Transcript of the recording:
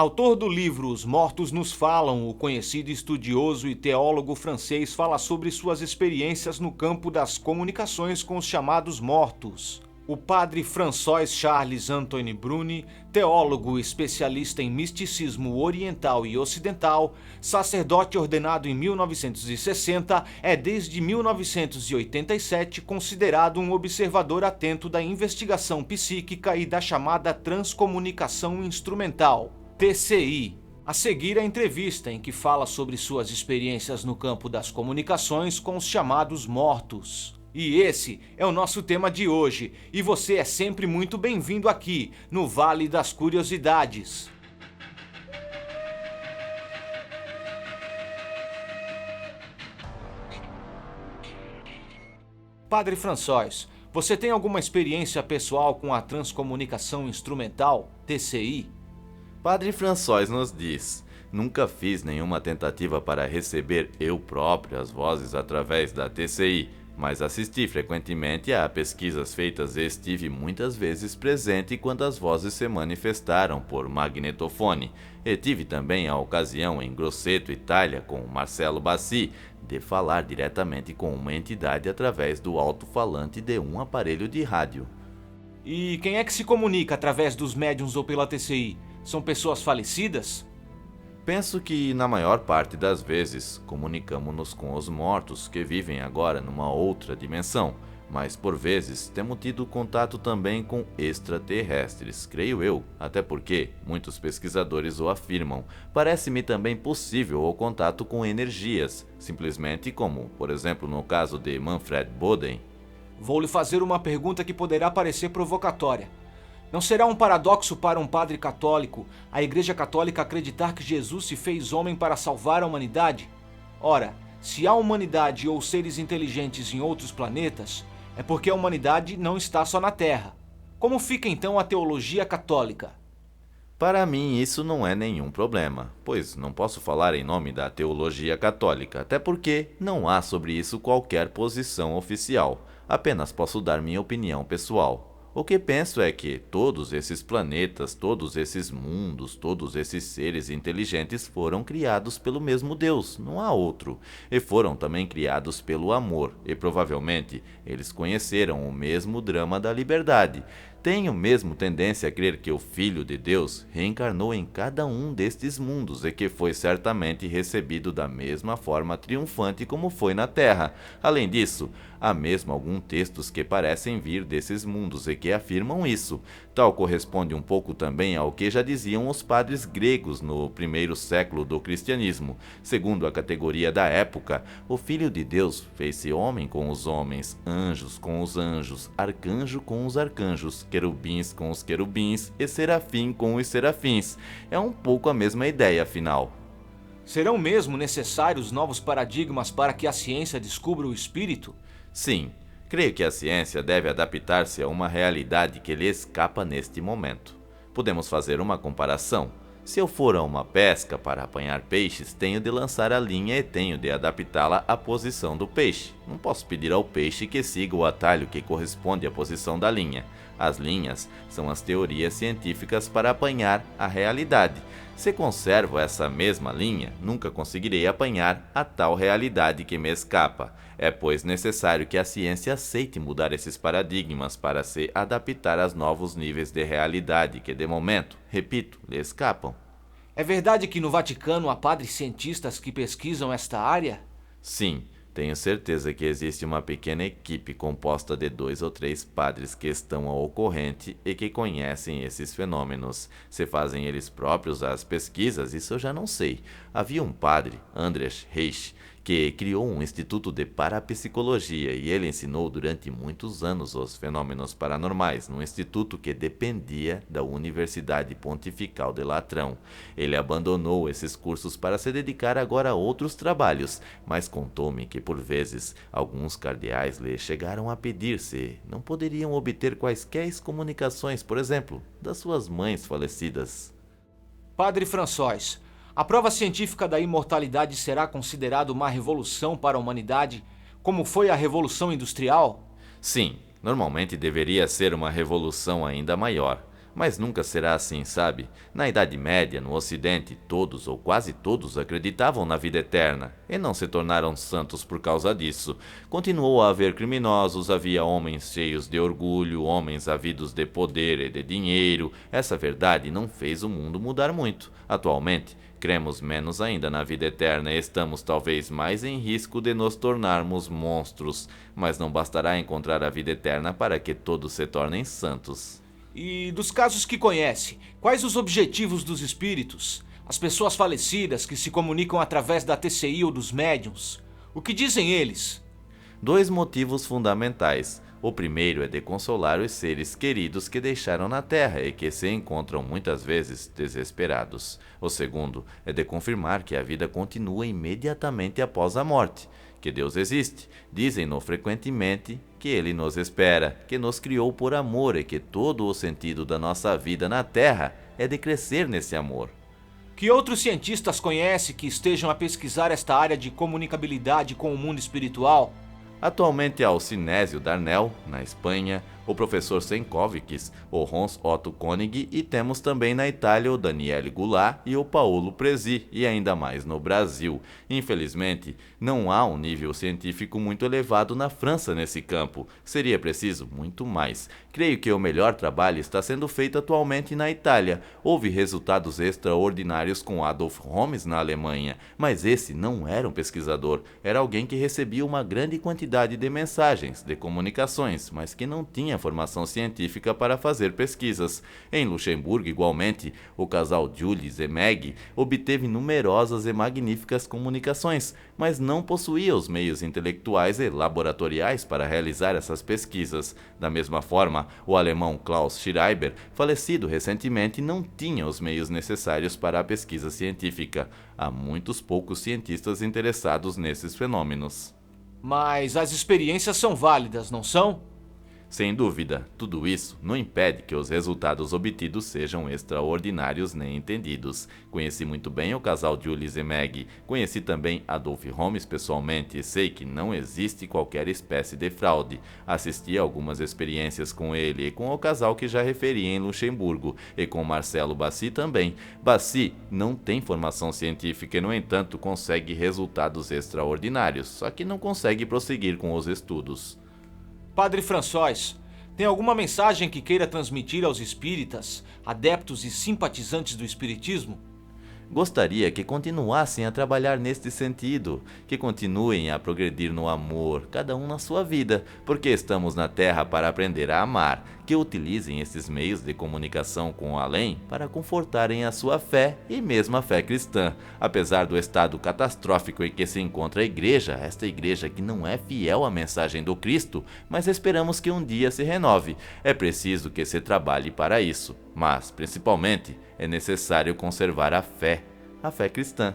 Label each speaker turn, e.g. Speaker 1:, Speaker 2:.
Speaker 1: Autor do livro Os Mortos Nos Falam, o conhecido estudioso e teólogo francês fala sobre suas experiências no campo das comunicações com os chamados mortos. O padre François Charles Antoine Bruni, teólogo especialista em misticismo oriental e ocidental, sacerdote ordenado em 1960, é desde 1987 considerado um observador atento da investigação psíquica e da chamada transcomunicação instrumental, TCI. A seguir a entrevista em que fala sobre suas experiências no campo das comunicações com os chamados mortos. E esse é o nosso tema de hoje, e você é sempre muito bem-vindo aqui, no Vale das Curiosidades. Padre François, você tem alguma experiência pessoal com a transcomunicação instrumental, TCI?
Speaker 2: Padre François nos diz: nunca fiz nenhuma tentativa para receber eu próprio as vozes através da TCI, mas assisti frequentemente a pesquisas feitas e estive muitas vezes presente quando as vozes se manifestaram por magnetofone. E tive também a ocasião em Grosseto, Itália, com Marcelo Bassi, de falar diretamente com uma entidade através do alto-falante de um aparelho de rádio.
Speaker 1: E quem é que se comunica através dos médiuns ou pela TCI? São pessoas falecidas?
Speaker 2: Penso que, na maior parte das vezes, comunicamos-nos com os mortos que vivem agora numa outra dimensão, mas por vezes temos tido contato também com extraterrestres, creio eu, até porque muitos pesquisadores o afirmam. Parece-me também possível o contato com energias, simplesmente como, por exemplo, no caso de Manfred Boden.
Speaker 1: Vou lhe fazer uma pergunta que poderá parecer provocatória. Não será um paradoxo para um padre católico a Igreja Católica acreditar que Jesus se fez homem para salvar a humanidade? Ora, se há humanidade ou seres inteligentes em outros planetas, é porque a humanidade não está só na Terra. Como fica então a teologia católica?
Speaker 2: Para mim, isso não é nenhum problema, pois não posso falar em nome da teologia católica, até porque não há sobre isso qualquer posição oficial. Apenas posso dar minha opinião pessoal. O que penso é que todos esses planetas, todos esses mundos, todos esses seres inteligentes foram criados pelo mesmo Deus, não há outro, e foram também criados pelo amor, e provavelmente eles conheceram o mesmo drama da liberdade. Tenho mesmo tendência a crer que o Filho de Deus reencarnou em cada um destes mundos e que foi certamente recebido da mesma forma triunfante como foi na Terra. Além disso, há mesmo alguns textos que parecem vir desses mundos e que afirmam isso. Tal corresponde um pouco também ao que já diziam os padres gregos no primeiro século do cristianismo. Segundo a categoria da época, o Filho de Deus fez-se homem com os homens, anjos com os anjos, arcanjo com os arcanjos, querubins com os querubins e serafim com os serafins. É um pouco a mesma ideia, afinal.
Speaker 1: Serão mesmo necessários novos paradigmas para que a ciência descubra o espírito?
Speaker 2: Sim, creio que a ciência deve adaptar-se a uma realidade que lhe escapa neste momento. Podemos fazer uma comparação. Se eu for a uma pesca para apanhar peixes, tenho de lançar a linha e tenho de adaptá-la à posição do peixe. Não posso pedir ao peixe que siga o atalho que corresponde à posição da linha. As linhas são as teorias científicas para apanhar a realidade. Se conservo essa mesma linha, nunca conseguirei apanhar a tal realidade que me escapa. É, pois, necessário que a ciência aceite mudar esses paradigmas para se adaptar aos novos níveis de realidade que, de momento, repito, lhe escapam.
Speaker 1: É verdade que no Vaticano há padres cientistas que pesquisam esta área?
Speaker 2: Sim, tenho certeza que existe uma pequena equipe composta de 2 ou 3 padres que estão ao corrente e que conhecem esses fenômenos. Se fazem eles próprios as pesquisas, isso eu já não sei. Havia um padre, Andreas Reich, que criou um instituto de parapsicologia e ele ensinou durante muitos anos os fenômenos paranormais num instituto que dependia da Universidade Pontifical de Latrão. Ele abandonou esses cursos para se dedicar agora a outros trabalhos, mas contou-me que por vezes alguns cardeais lhe chegaram a pedir se não poderiam obter quaisquer comunicações, por exemplo, das suas mães falecidas.
Speaker 1: Padre François, a prova científica da imortalidade será considerada uma revolução para a humanidade, como foi a Revolução Industrial?
Speaker 2: Sim, normalmente deveria ser uma revolução ainda maior. Mas nunca será assim, sabe? Na Idade Média, no Ocidente, todos ou quase todos acreditavam na vida eterna e não se tornaram santos por causa disso. Continuou a haver criminosos, havia homens cheios de orgulho, homens ávidos de poder e de dinheiro. Essa verdade não fez o mundo mudar muito. Atualmente, cremos menos ainda na vida eterna e estamos talvez mais em risco de nos tornarmos monstros. Mas não bastará encontrar a vida eterna para que todos se tornem santos.
Speaker 1: E dos casos que conhece, quais os objetivos dos espíritos? As pessoas falecidas que se comunicam através da TCI ou dos médiuns? O que dizem eles?
Speaker 2: 2 motivos fundamentais. O primeiro é de consolar os seres queridos que deixaram na Terra e que se encontram muitas vezes desesperados. O segundo é de confirmar que a vida continua imediatamente após a morte, que Deus existe. Dizem-no frequentemente que Ele nos espera, que nos criou por amor e que todo o sentido da nossa vida na Terra é de crescer nesse amor.
Speaker 1: Que outros cientistas conhece que estejam a pesquisar esta área de comunicabilidade com o mundo espiritual?
Speaker 2: Atualmente há o Sinésio Darnell, na Espanha, o professor Senkovics, o Hans Otto Koenig e temos também na Itália o Daniele Goulart e o Paolo Presi, e ainda mais no Brasil. Infelizmente, não há um nível científico muito elevado na França nesse campo. Seria preciso muito mais. Creio que o melhor trabalho está sendo feito atualmente na Itália. Houve resultados extraordinários com Adolf Holmes na Alemanha, mas esse não era um pesquisador, era alguém que recebia uma grande quantidade de mensagens, de comunicações, mas que não tinha formação científica para fazer pesquisas. Em Luxemburgo, igualmente, o casal Jules e Meg obteve numerosas e magníficas comunicações, mas não possuía os meios intelectuais e laboratoriais para realizar essas pesquisas. Da mesma forma, o alemão Klaus Schreiber, falecido recentemente, não tinha os meios necessários para a pesquisa científica. Há muitos poucos cientistas interessados nesses fenômenos.
Speaker 1: Mas as experiências são válidas, não são?
Speaker 2: Sem dúvida, tudo isso não impede que os resultados obtidos sejam extraordinários nem entendidos. Conheci muito bem o casal Jules e Meg, conheci também Adolf Holmes pessoalmente e sei que não existe qualquer espécie de fraude. Assisti a algumas experiências com ele e com o casal que já referi em Luxemburgo, e com Marcelo Bassi também. Bassi não tem formação científica e, no entanto, consegue resultados extraordinários, só que não consegue prosseguir com os estudos.
Speaker 1: Padre François, tem alguma mensagem que queira transmitir aos espíritas, adeptos e simpatizantes do espiritismo?
Speaker 2: Gostaria que continuassem a trabalhar neste sentido, que continuem a progredir no amor, cada um na sua vida, porque estamos na Terra para aprender a amar, que utilizem esses meios de comunicação com o além para confortarem a sua fé e mesmo a fé cristã. Apesar do estado catastrófico em que se encontra a Igreja, esta Igreja que não é fiel à mensagem do Cristo, mas esperamos que um dia se renove. É preciso que se trabalhe para isso, mas, principalmente, é necessário conservar a fé cristã.